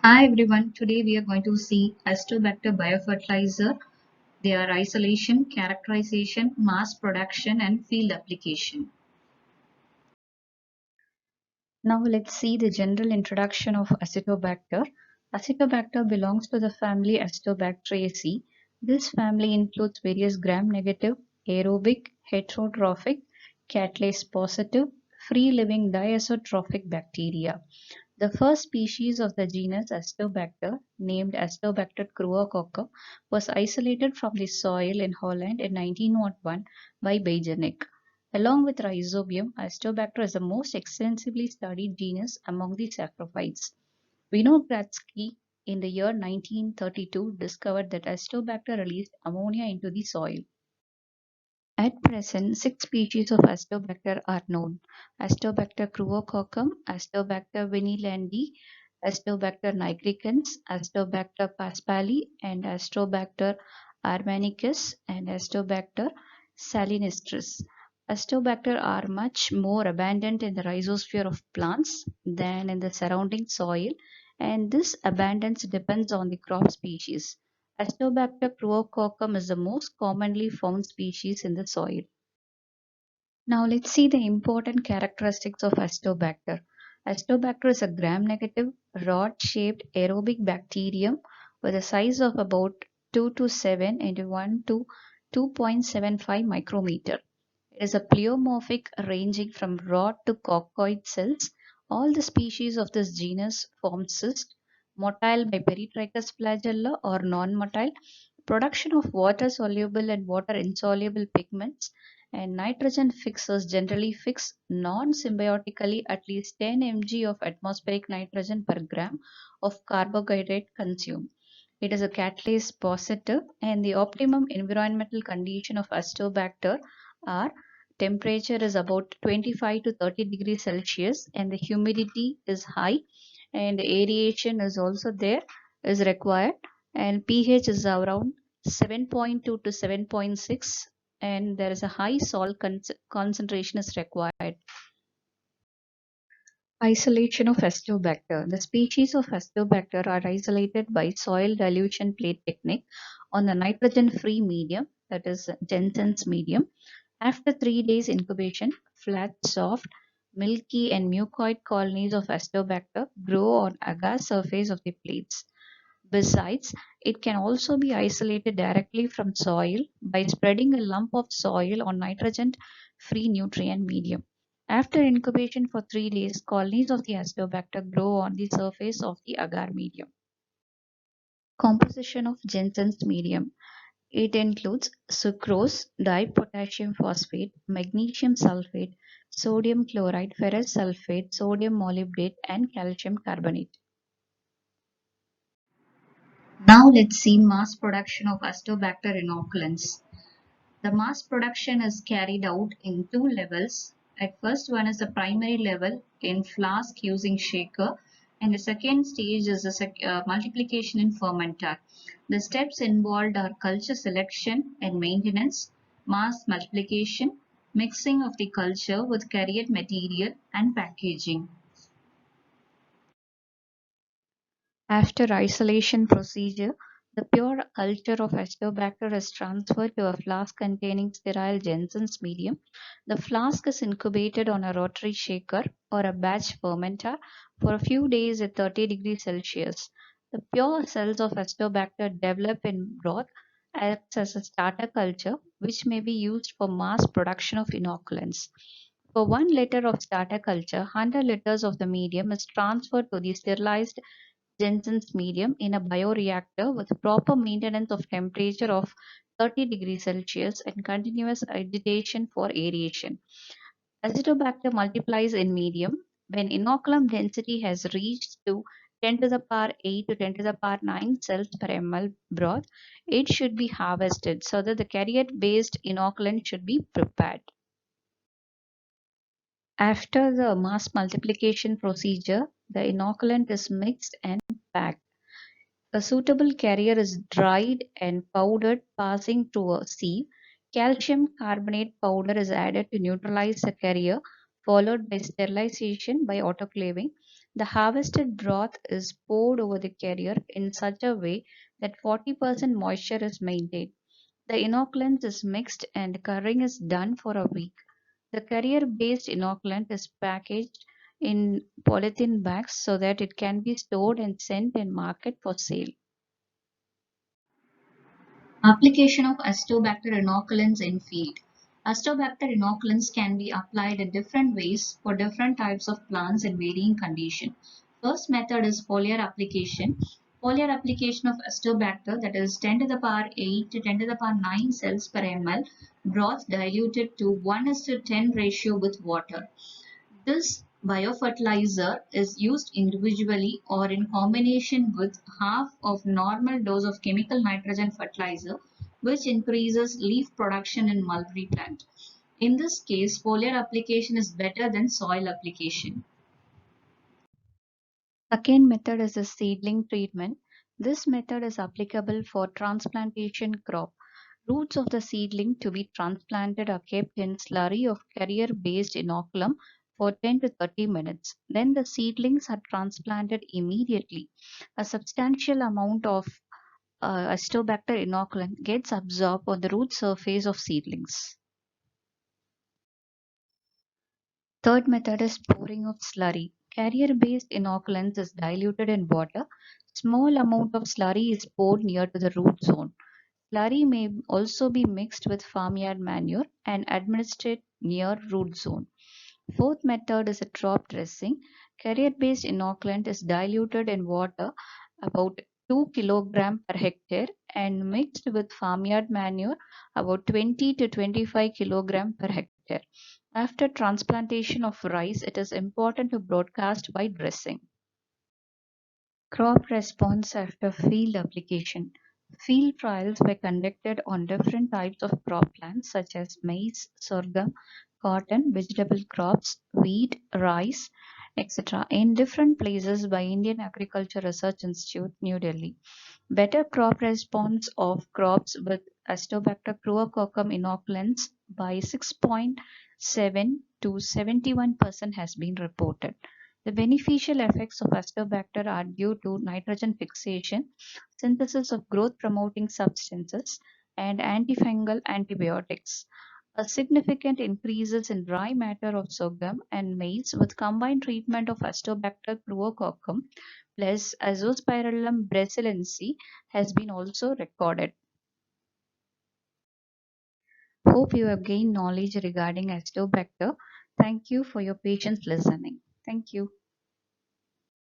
Hi everyone, today we are going to see Aztobacter biofertilizer, their isolation, characterization, mass production and field application. Now let's see the general introduction of Acetobacter. Acetobacter belongs to the family Acetobacteriaceae. This family includes various gram-negative, aerobic, heterotrophic, catalase positive, free-living diazotrophic bacteria. The first species of the genus Aztobacter, named Aztobacter cruococcum, was isolated from the soil in Holland in 1901 by Beijernik. Along with Rhizobium, Aztobacter is the most extensively studied genus among the saprophytes. Vinogradsky in the year 1932 discovered that Aztobacter released ammonia into the soil. At present, six species of Aztobacter are known: Aztobacter cruococcum, Aztobacter vinylandi, Aztobacter nigricans, Aztobacter paspali, and Aztobacter armanicus, and Aztobacter salinistris. Aztobacter are much more abundant in the rhizosphere of plants than in the surrounding soil, and this abundance depends on the crop species. Aztobacter cruococcum is the most commonly found species in the soil. Now let's see the important characteristics of Aztobacter. Aztobacter is a gram-negative, rod-shaped aerobic bacterium with a size of about 2 to 7 into 1 to 2.75 micrometer. It is a pleomorphic ranging from rod to coccoid cells. All the species of this genus form cysts, motile by peritrichous flagella or non-motile, production of water-soluble and water-insoluble pigments, and nitrogen fixers generally fix non-symbiotically at least 10 mg of atmospheric nitrogen per gram of carbohydrate consumed. It is a catalase positive, and the optimum environmental condition of Aztobacter are temperature is about 25 to 30 degrees Celsius, and the humidity is high, and aeration is also there, is required, and pH is around 7.2 to 7.6, and there is a high salt concentration is required. Isolation of Aztobacter. The species of Aztobacter are isolated by soil dilution plate technique on the nitrogen-free medium, that is Jensen's medium. After 3 days incubation, flat, soft, milky and mucoid colonies of Aztobacter grow on agar surface of the plates. Besides, it can also be isolated directly from soil by spreading a lump of soil on nitrogen-free nutrient medium. After incubation for 3 days, colonies of the Aztobacter grow on the surface of the agar medium. Composition of Jensen's medium. It includes sucrose, dipotassium phosphate, magnesium sulfate, sodium chloride, ferrous sulfate, sodium molybdate, and calcium carbonate. Now let's see mass production of Aztobacter inoculants. The mass production is carried out in two levels. At first one is the primary level in flask using shaker, and the second stage is the multiplication in fermenter. The steps involved are culture selection and maintenance, mass multiplication, mixing of the culture with carrier material, and packaging. After isolation procedure, the pure culture of Aztobacter is transferred to a flask containing sterile Jensen's medium. The flask is incubated on a rotary shaker or a batch fermenter for a few days at 30 degrees Celsius. The pure cells of Aztobacter develop in broth, acts as a starter culture, which may be used for mass production of inoculants. For 1 liter of starter culture, 100 liters of the medium is transferred to the sterilized Jensen's medium in a bioreactor with proper maintenance of temperature of 30 degrees Celsius and continuous agitation for aeration. Azotobacter multiplies in medium. When inoculum density has reached to 10 to the power 8 to 10 to the power 9 cells per ml broth, it should be harvested so that the carrier-based inoculant should be prepared. After the mass multiplication procedure, the inoculant is mixed and packed. A suitable carrier is dried and powdered, passing through a sieve. Calcium carbonate powder is added to neutralize the carrier, followed by sterilization by autoclaving. The harvested broth is poured over the carrier in such a way that 40% moisture is maintained. The inoculant is mixed and curing is done for a week. The carrier-based inoculant is packaged in polythene bags so that it can be stored and sent in market for sale. Application of Aztobacter inoculants in field. Aztobacter inoculants can be applied in different ways for different types of plants in varying conditions. First method is foliar application. Foliar application of Aztobacter, that is 10 to the power 8 to 10 to the power 9 cells per ml, broth diluted to 1:10 ratio with water. This biofertilizer is used individually or in combination with half of normal dose of chemical nitrogen fertilizer, which increases leaf production in mulberry plant. In this case, foliar application is better than soil application. Second method is a seedling treatment. This method is applicable for transplantation crop. Roots of the seedling to be transplanted are kept in slurry of carrier-based inoculum for 10 to 30 minutes. Then the seedlings are transplanted immediately. A substantial amount of Aztobacter inoculant gets absorbed on the root surface of seedlings. Third method is pouring of slurry. Carrier-based inoculants is diluted in water. Small amount of slurry is poured near to the root zone. Slurry may also be mixed with farmyard manure and administered near root zone. Fourth method is a drop dressing. Carrier-based inoculant is diluted in water about 2 kg per hectare and mixed with farmyard manure about 20 to 25 kg per hectare. After transplantation of rice, it is important to broadcast by dressing. Crop response after field application. Field trials were conducted on different types of crop plants such as maize, sorghum, cotton, vegetable crops, wheat, rice, etc. in different places by Indian Agriculture Research Institute, New Delhi. Better crop response of crops with Aztobacter cruococcum inoculants by 6.7 to 71% has been reported. The beneficial effects of Aztobacter are due to nitrogen fixation, synthesis of growth promoting substances, and antifungal antibiotics. A significant increases in dry matter of sorghum and maize with combined treatment of Aztobacter cruococcum plus Azospirillum brasiliensis has been also recorded. Hope you have gained knowledge regarding Aztobacter. Thank you for your patience listening. Thank you.